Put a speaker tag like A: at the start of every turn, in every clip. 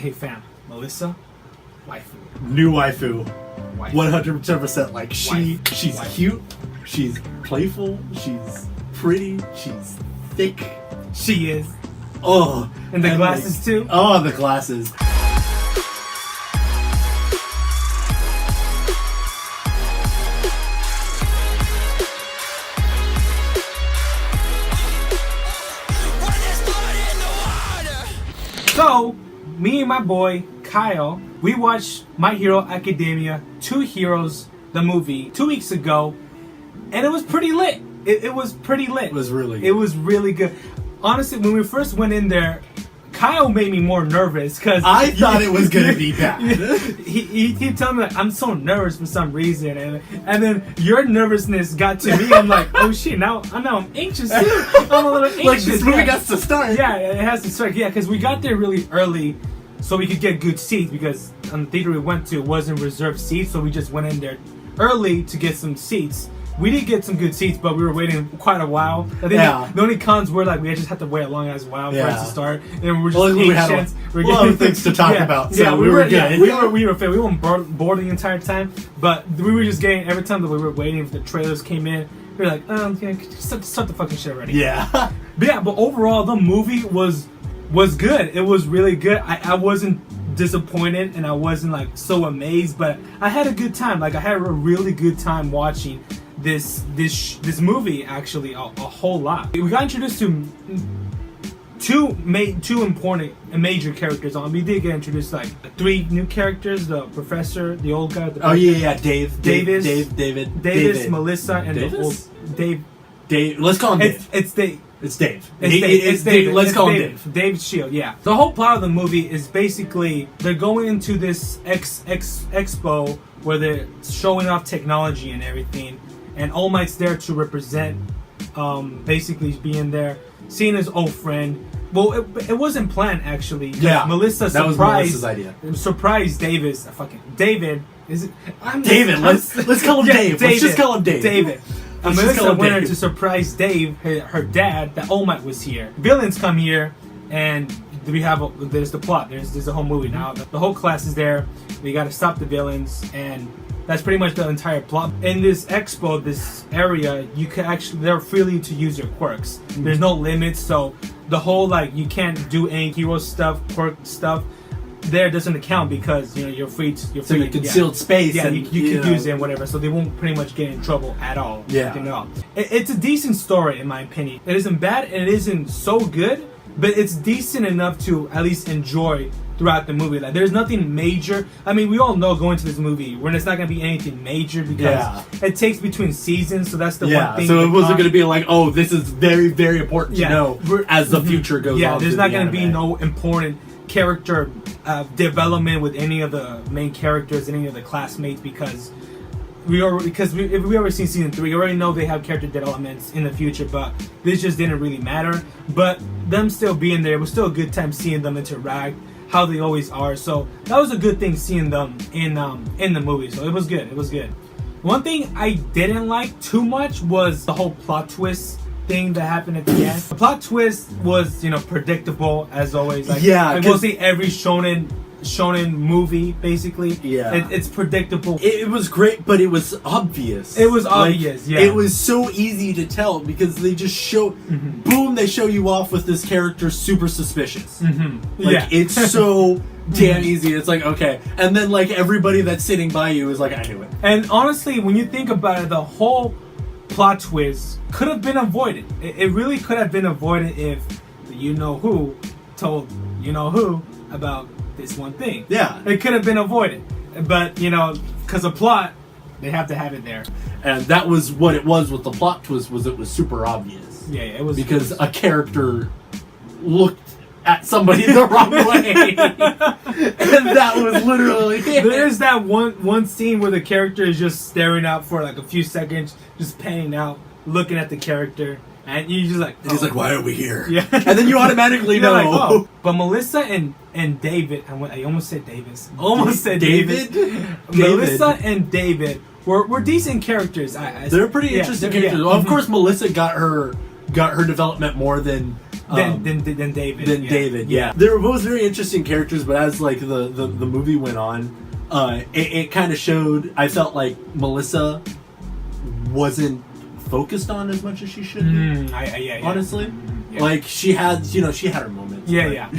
A: hey fam, Melissa, waifu.
B: New waifu. 100% like she's
A: Waifu.
B: cute, she's playful, she's pretty, she's thick.
A: She is.
B: Oh,
A: And the glasses too.
B: Oh, the glasses.
A: So, me and my boy Kyle, we watched My Hero Academia 2 Heroes, the movie, 2 weeks ago, and it was pretty lit. It was pretty lit.
B: It was really good.
A: It was really good. Honestly, when we first went in there, Kyle made me more nervous because
B: I thought it was gonna be bad.
A: he told me like I'm so nervous for some reason, and then your nervousness got to me. I'm like, oh shit! Now I'm anxious too. I'm a little anxious.
B: Like this movie
A: yeah.
B: got to start.
A: Yeah, it has to start. Yeah, because we got there really early, so we could get good seats. Because on the theater we went to wasn't reserved seats, so we just went in there early to get some seats. We did get some good seats, but we were waiting quite a while. I think the only cons were like we just had to wait a long as while for us to start, and we were just
B: we had
A: patient.
B: a lot of things to talk about, so we were good.
A: We were we weren't bored the entire time, but we were just getting every time that we were waiting for the trailers came in. We were like, start the fucking shit already.
B: Yeah.
A: But overall, the movie was good. It was really good. I wasn't disappointed, and I wasn't like so amazed, but I had a good time. Like I had a really good time watching this movie. Actually, a whole lot. We got introduced to two important and major characters. We did get introduced to like 3 new characters: the professor, the old guy. Davis, Melissa, and
B: Davis?
A: the old Dave.
B: Let's call him Dave.
A: It's Dave.
B: It's Dave.
A: It's Dave.
B: Let's call him Dave.
A: Dave Shield, yeah. The whole plot of the movie is basically they're going into this expo where they're showing off technology and everything, and All Might's there to represent, basically being there, seeing his old friend. Well, it wasn't planned actually.
B: Yeah,
A: Melissa
B: that was Melissa's idea.
A: Surprised David. Is it?
B: David. Let's call him Dave. Let's just call him Dave.
A: David. Melissa went in to surprise Dave, her dad, that All Might was here. Villains come here, and there's the plot. There's a whole movie now. The whole class is there. We got to stop the villains, and that's pretty much the entire plot. In this expo, this area, you can they're freely to use your quirks. There's no limits, so the whole like you can't do any hero stuff, quirk stuff. There doesn't account because you're free. You're free.
B: In a concealed space.
A: Yeah,
B: and,
A: you can use it and whatever, so they won't pretty much get in trouble at all.
B: Yeah.
A: It's a decent story in my opinion. It isn't bad and it isn't so good, but it's decent enough to at least enjoy throughout the movie. Like there's nothing major. I mean, we all know going to this movie when it's not gonna be anything major because it takes between seasons, so that's the one thing.
B: So it wasn't gonna be like, oh, this is very, very important to know as the future goes on.
A: Yeah, there's not gonna be no important character development with any of the main characters, any of the classmates, because if we ever seen season 3, we already know they have character developments in the future, but this just didn't really matter. But them still being there, it was still a good time seeing them interact how they always are. So that was a good thing seeing them in the movie. So it was good. It was good. One thing I didn't like too much was the whole plot twist thing that happened at the end. The plot twist was, predictable as always. Like, I will say every shonen movie basically.
B: Yeah,
A: it's predictable.
B: It was great, but it was obvious.
A: It was obvious. Yeah,
B: it was so easy to tell because they just show, boom, they show you off with this character super suspicious. It's so damn easy. It's like, okay, and then like everybody that's sitting by you is like, I knew it.
A: And honestly, when you think about it, the whole plot twist could have been avoided. It really could have been avoided if who told who about this one thing.
B: Yeah,
A: it could have been avoided, but because of plot, they have to have it there.
B: And that was what it was with the plot twist. It was super obvious.
A: Yeah, it was
B: because a character looked at somebody the wrong way, and that was literally it.
A: There's that one scene where the character is just staring out for like a few seconds, just panning out, looking at the character, and you just like,
B: he's like, why are we here?
A: Yeah,
B: and then you automatically know.
A: Like, oh. But Melissa and David, I almost said Davis.
B: David.
A: Melissa and David were decent characters. They're
B: pretty interesting characters. Well, of course, Melissa got her development more than
A: Than David.
B: David, yeah. They were both very interesting characters, but as like the movie went on, it kind of showed. I felt like Melissa wasn't focused on as much as she should be. Honestly, like she had her moments.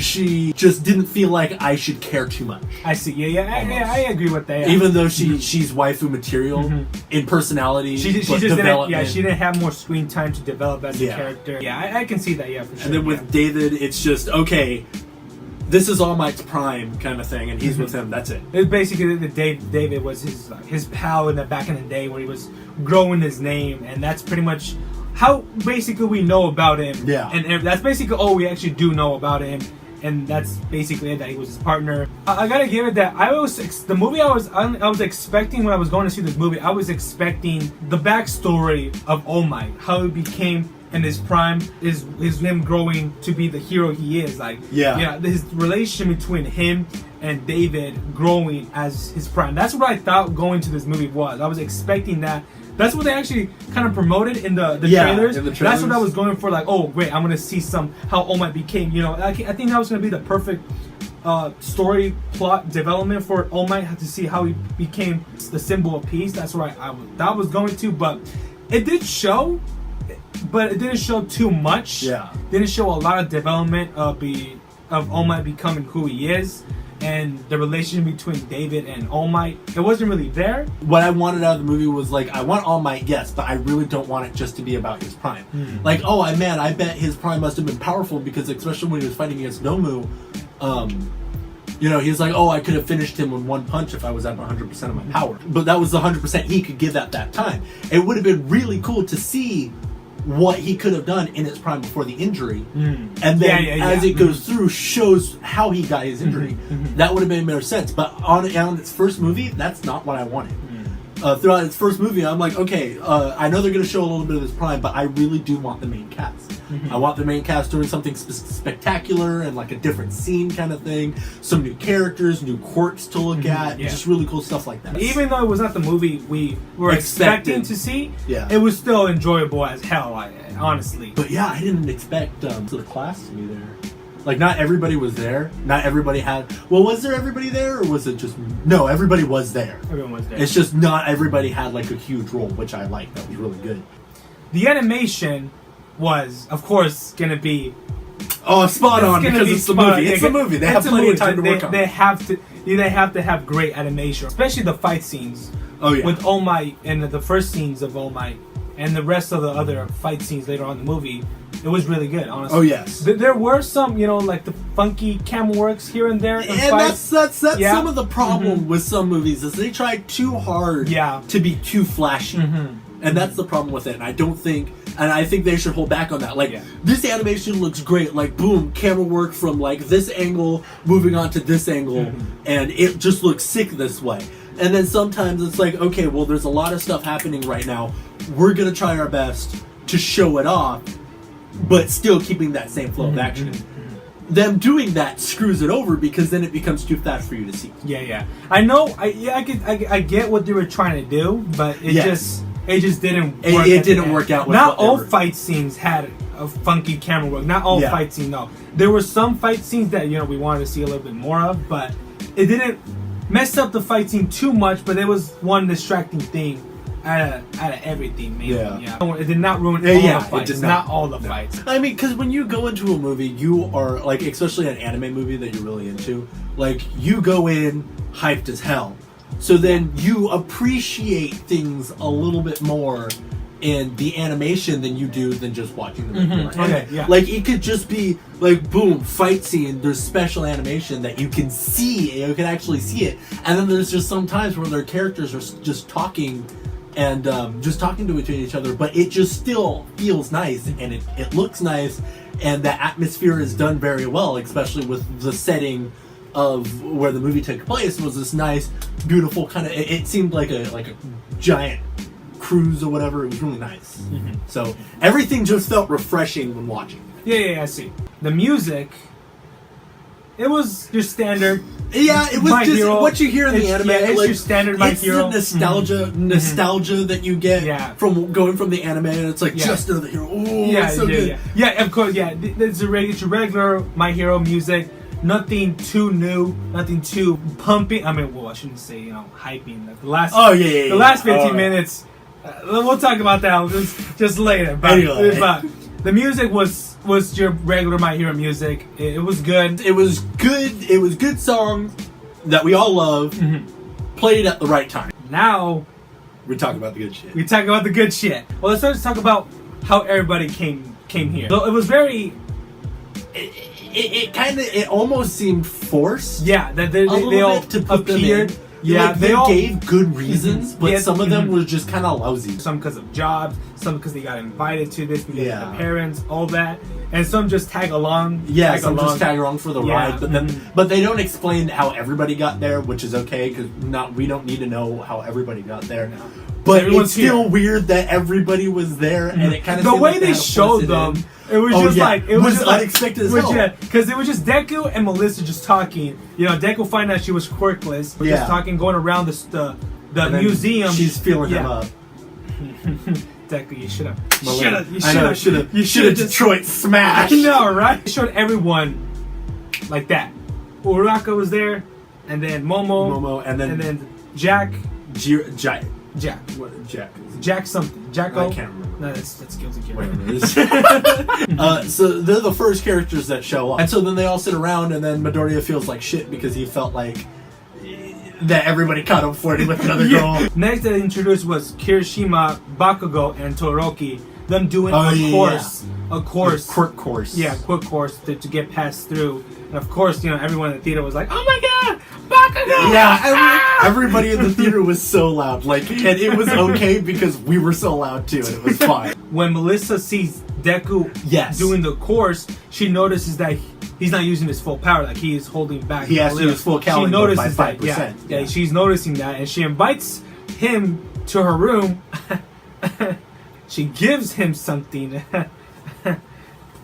B: She just didn't feel like I should care too much.
A: I see. I agree with that.
B: Even though she's waifu material in personality,
A: she just
B: development.
A: she didn't have more screen time to develop as a character. Yeah, I can see that. Yeah, for sure.
B: And then with David, it's just okay. This is All Might's prime kind of thing, and he's with him. That's it.
A: It's basically David was his pal in the back in the day when he was growing his name, and that's pretty much how basically we know about him.
B: Yeah,
A: and that's basically all we actually do know about him, and that's basically it. That he was his partner. I gotta give it that I was expecting when I was going to see this movie. I was expecting the backstory of All Might, how he became. And his prime is him growing to be the hero he is. Like, his relationship between him and David growing as his prime. That's what I thought going to this movie was. I was expecting that. That's what they actually kind of promoted in the trailers.
B: In the trailers.
A: That's what I was going for. Like, oh, great, I'm gonna see how All Might became. I think that was gonna be the perfect story plot development for All Might. Have to see how he became the symbol of peace. That's what I was going to. But it did show. But it didn't show too much. Didn't show a lot of development of All Might becoming who he is, and the relationship between David and All Might. It wasn't really there.
B: What I wanted out of the movie was like, I want All Might, yes, but I really don't want it just to be about his prime. Like, I bet his prime must have been powerful because, especially when he was fighting against Nomu, he's like, I could have finished him with one punch if I was at 100% of my power. But that was the 100% he could give at that time. It would have been really cool to see what he could have done in his prime before the injury, and then as it goes through, shows how he got his injury. That would have made more sense. But on its first movie, that's not what I wanted. Throughout its first movie, I'm like, okay, I know they're going to show a little bit of his prime, but I really do want the main cast. I want the main cast doing something spectacular and like a different scene kind of thing. Some new characters, new quirks to look at, just really cool stuff like that.
A: Even though it was not the movie we were expecting to see, it was still enjoyable as hell, honestly.
B: But yeah, I didn't expect the class to be there. Like, not everybody was there. Not everybody had... Well, was there everybody there, or was it just... No, everybody was there.
A: Everyone was there.
B: It's just not everybody had, like, a huge role, which I liked. That was really good.
A: The animation was, of course, gonna be...
B: Oh, spot on, because it's the movie. It's the movie. They have plenty of time to work on it.
A: They have to have great animation. Especially the fight scenes.
B: Oh, yeah.
A: With All Might, and the first scenes of All Might, and the rest of the other fight scenes later on in the movie. It was really good, honestly.
B: Oh, yes.
A: There were some, like the funky camera works here and there.
B: And that's some of the problem with some movies is they try too hard to be too flashy. And that's the problem with it. And I think they should hold back on that. Like, this animation looks great. Like, boom, camera work from, like, this angle moving on to this angle. And it just looks sick this way. And then sometimes it's like, okay, well, there's a lot of stuff happening right now. We're going to try our best to show it off, but still keeping that same flow of action. Them doing that screws it over because then it becomes too fast for you to see.
A: I know. I get what they were trying to do, but it just didn't work.
B: It didn't work out.
A: Not all fight scenes had a funky camera work. Not all fight scenes. No, there were some fight scenes that we wanted to see a little bit more of, but it didn't mess up the fight scene too much. But there was one distracting thing out of everything, maybe. It did not ruin all the fights. Not all the fights.
B: I mean, because when you go into a movie, you are, like, especially an anime movie that you're really into, like, you go in hyped as hell. So then you appreciate things a little bit more in the animation than you do than just watching the regular Like, it could just be, like, boom, fight scene, there's special animation that you can see, you can actually see it. And then there's just some times where their characters are just talking and just talking to each other, but it just still feels nice and it looks nice, and the atmosphere is done very well, especially with the setting of where the movie took place was this nice, beautiful kind of. It seemed like a giant cruise or whatever. It was really nice. So everything just felt refreshing when watching.
A: I see. The music. It was your standard
B: Yeah, it was
A: My
B: just
A: Hero.
B: what you hear in the
A: It's-
B: anime.
A: yeah, it's
B: like,
A: your standard My
B: it's
A: Hero.
B: the nostalgia that you get
A: Yeah.
B: from going from the anime, and it's like
A: Yeah.
B: just another hero. Oh,
A: Yeah,
B: it's so
A: yeah,
B: good.
A: yeah. Of course, yeah. It's your regular My Hero music. Nothing too new. Nothing too pumping. I mean, well, I shouldn't say hyping. Like the last.
B: Oh yeah.
A: The last 15
B: Oh,
A: minutes. We'll talk about that just later. But,
B: Anyway.
A: but the music was your regular My Hero music. It was good.
B: It was good. It was good songs that we all love, played at the right time.
A: Now
B: We're talking about the good shit.
A: we talk about the good shit. Well, let's start to talk about how everybody came here. So it was very.
B: It almost seemed forced.
A: Yeah, that
B: A little
A: they all
B: bit to put
A: appeared.
B: them in.
A: Yeah,
B: Like, they
A: all
B: gave good reasons, but
A: Yeah,
B: some of them were just kind of lousy.
A: some because of jobs, some because they got invited to this because
B: Yeah.
A: of their parents, all that, and some just tag along.
B: Yeah, some just tag along for the
A: Yeah,
B: ride, but they don't explain how everybody got there, which is okay because we don't need to know how everybody got there.
A: No.
B: But
A: Everyone's
B: it's still
A: here.
B: weird that everybody was there, and it kind of
A: The way they showed them, it was just like it was just
B: unexpected as
A: like,
B: hell.
A: yeah, because it was just Deku and Melissa just talking. Deku finding out she was quirkless, but
B: Yeah.
A: just talking, going around the
B: And then
A: museum.
B: She's feeling him up.
A: Deku, you should have.
B: I should have. You should have Detroit smashed.
A: I know, right? They showed everyone like that. Uraka was there, and then Momo,
B: and then
A: Jack.
B: Jack.
A: Jack.
B: What, Jack?
A: Jack something. Jacko.
B: I can't remember.
A: No, that's Guilty Gear.
B: Whatever it is. So they're the first characters that show up, and so then they all sit around, and then Midoriya feels like shit because he felt like that everybody caught him flirting with another girl.
A: Next that they introduced was Kirishima, Bakugo, and Todoroki. Them doing a course.
B: Quirk course.
A: Yeah, quick course to get passed through. And of course, everyone in the theater was like, "Oh my god, Bakugo!"
B: Yeah, everybody in the theater was so loud. Like, and it was okay because we were so loud too, and it was fine.
A: When Melissa sees Deku
B: Yes.
A: doing the course, she notices that he's not using his full power. Like he is holding back.
B: He has to
A: a little.
B: use full
A: She
B: Kalinga
A: notices
B: by
A: that,
B: 5%.
A: Yeah, she's noticing that, and she invites him to her room. She gives him something.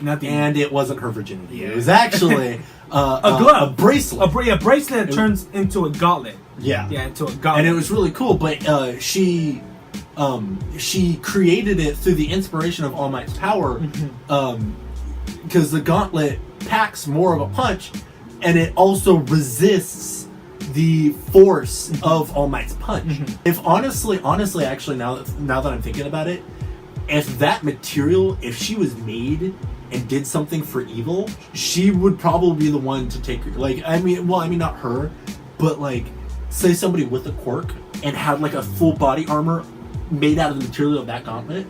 A: Nothing.
B: And it wasn't her virginity. It was actually
A: a glove,
B: a bracelet.
A: a bracelet that turns into a gauntlet.
B: Yeah.
A: Yeah, into a gauntlet.
B: And it was really cool, but she created it through the inspiration of All Might's power, because the gauntlet packs more of a punch, and it also resists the force of All Might's punch. If honestly, actually, now that I'm thinking about it, if that material, if she was made and did something for evil, she would probably be the one to take. Like, I mean, not her, but like, say somebody with a quirk and had like a full body armor made out of the material of that gauntlet,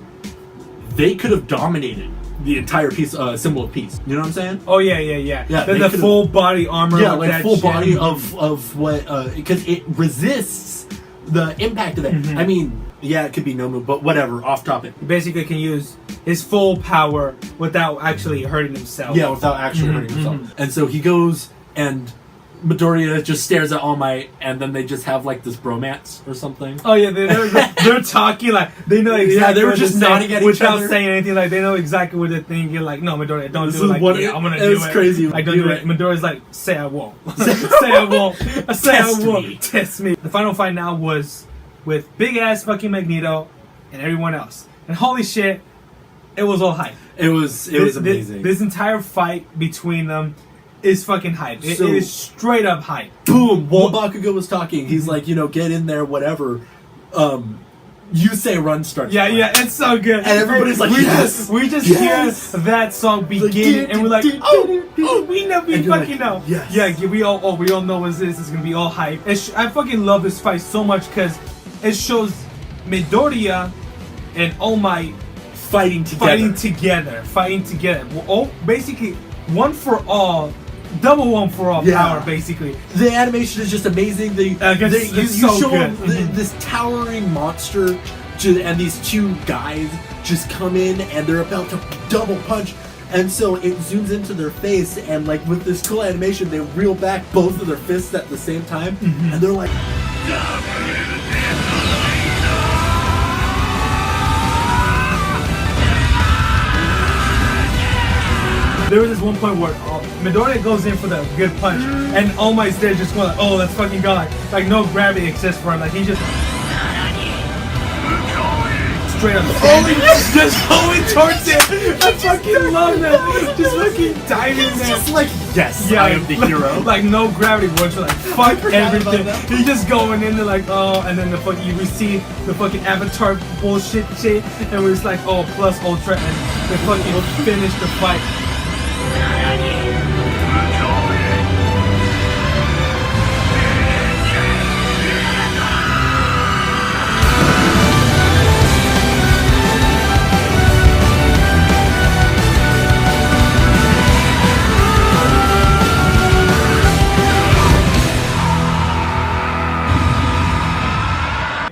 B: they could have dominated the entire piece, symbol of peace. You know what I'm saying?
A: Oh yeah.
B: Yeah,
A: The
B: they could've-
A: full body armor.
B: Yeah,
A: with
B: like
A: that
B: full
A: shit.
B: body of what, because it resists the impact of it. I mean, yeah, it could be Nomu, but whatever. Off topic.
A: He basically can use his full power without actually hurting himself.
B: Yeah, without actually hurting himself. And so he goes, and Midoriya just stares at All Might, and then they just have like this bromance or something.
A: Oh yeah, they're talking like they know exactly.
B: Yeah, they were
A: what
B: just
A: to say
B: nodding at each
A: without
B: other.
A: saying anything. Like they know exactly what they're thinking. Like, no, Midoriya, don't
B: This
A: do it.
B: is
A: Like,
B: what
A: yeah, I'm gonna
B: it
A: do
B: was
A: it.
B: crazy.
A: I don't
B: Do
A: do it.
B: it.
A: Midoriya's like, say I won't. Say I won't. I say
B: Test
A: I won't.
B: me.
A: Test me. The final fight now was with big ass fucking Magneto and everyone else. And holy shit, it was all hype.
B: It was amazing.
A: This entire fight between them is fucking hype. It
B: So-
A: is straight up hype.
B: Boom! While Bakugo was talking, he's like, get in there, whatever. You say run starts.
A: Yeah,
B: playing.
A: yeah, it's so good.
B: And everybody's like, yes!
A: We just
B: Yes!
A: hear that song begin, and we're like, oh, we know, we
B: And you're
A: fucking
B: like,
A: know.
B: yes.
A: Yeah, we all know what this is gonna be all hype. I fucking love this fight so much because it shows Midoriya and All Might
B: Fighting together.
A: fighting together. Well, basically, one for all, double one for all
B: Yeah.
A: power, basically.
B: The animation is just amazing. You
A: it's
B: show
A: so
B: them
A: good.
B: this towering monster, and these two guys just come in and they're about to double punch. And so it zooms into their face, and like with this cool animation, they reel back both of their fists at the same time, and they're like,
A: There was this one point where Midoriya goes in for the good punch, and All Might's there just going, like, oh, that's fucking God. Like no gravity exists for him. Like he just straight up standing, just going towards it. I fucking love that. Just fucking diving
B: It's
A: there.
B: just like, yes,
A: Yeah,
B: I am the hero.
A: Like no gravity works. Like fuck
B: forgot
A: everything.
B: about that.
A: He's just going in there like oh, and then the fucking we see the fucking Avatar bullshit shit, and we're just like oh plus ultra, and they fucking finish the fight.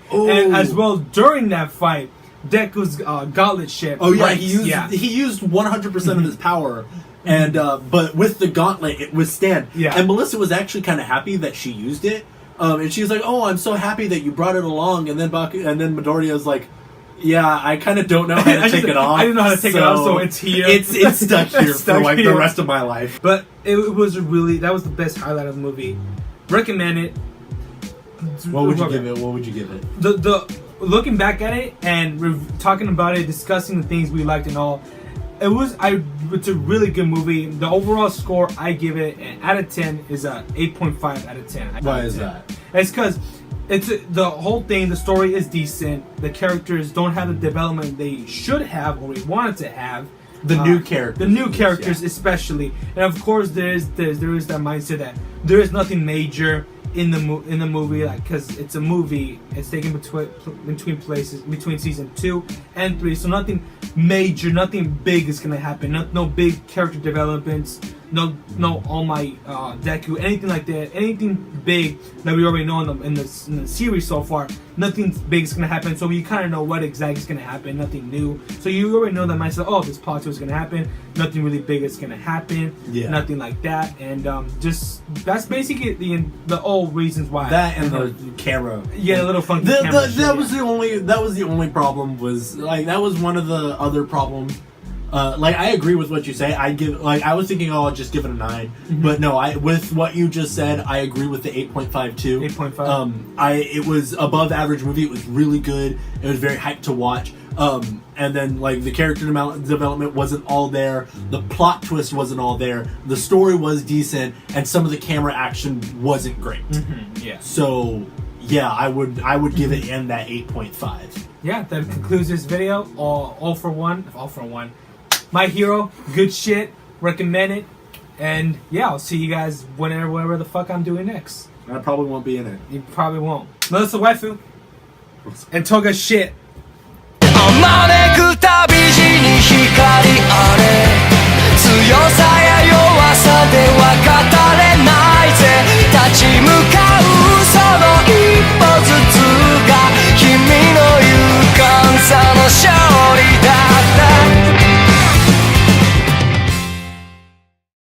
A: And as well during that fight, Deku's gauntlet ship.
B: Oh yeah,
A: breaks.
B: he used 100% of his power, and but with the gauntlet it withstand.
A: Yeah.
B: And Melissa was actually kind of happy that she used it, and she was like, "Oh, I'm so happy that you brought it along." And then Midoriya's like, "Yeah, I kind of don't know how to take it off.
A: I didn't know how to take it off, so it's here.
B: It's stuck here
A: It's stuck
B: for like
A: here.
B: the rest of my life."
A: But it was really that was the best highlight of the movie. Recommend it.
B: What would you give it? What would you give it?
A: The looking back at it and talking about it, discussing the things we liked and all, it's a really good movie. The overall score I give it out of 10 is a 8.5 out of 10.
B: Why is that?
A: It's because the whole thing. The story is decent. The characters don't have the development they should have or we wanted to have.
B: The new characters.
A: The new characters, especially, and of course, there is that mindset that there is nothing major in the movie, like because it's a movie. It's taken between season 2 and 3, so nothing major, nothing big is gonna happen. No big character developments. No All Might, Deku, anything like that. Anything big that we already know in the series so far. Nothing big is gonna happen. So you kind of know what exactly is gonna happen. Nothing new. So you already know that mindset. Oh, this plot twist is gonna happen. Nothing really big is gonna happen.
B: Yeah.
A: Nothing like that. And just that's basically the all reasons why.
B: That and the camera.
A: Yeah, a little funky camera. shit,
B: That was the only problem. Was like that was one of the other problems. Like I agree with what you say. I was thinking, oh, I'll just give it a 9, but no. With what you just said, I agree with the 8.5 too.
A: 8.5.
B: It was above average movie. It was really good. It was very hyped to watch. And then like the character development wasn't all there. The plot twist wasn't all there. The story was decent, and some of the camera action wasn't great.
A: Yeah.
B: So yeah, I would give it in that 8.5.
A: Yeah, that concludes this video. All for one. My Hero, good shit. Recommend it. And yeah, I'll see you guys whenever the fuck I'm doing next.
B: I probably won't be in it.
A: You probably won't. Melissa Waifu and Toga shit.
C: 招くたび地に光あれ強さや弱さで分かった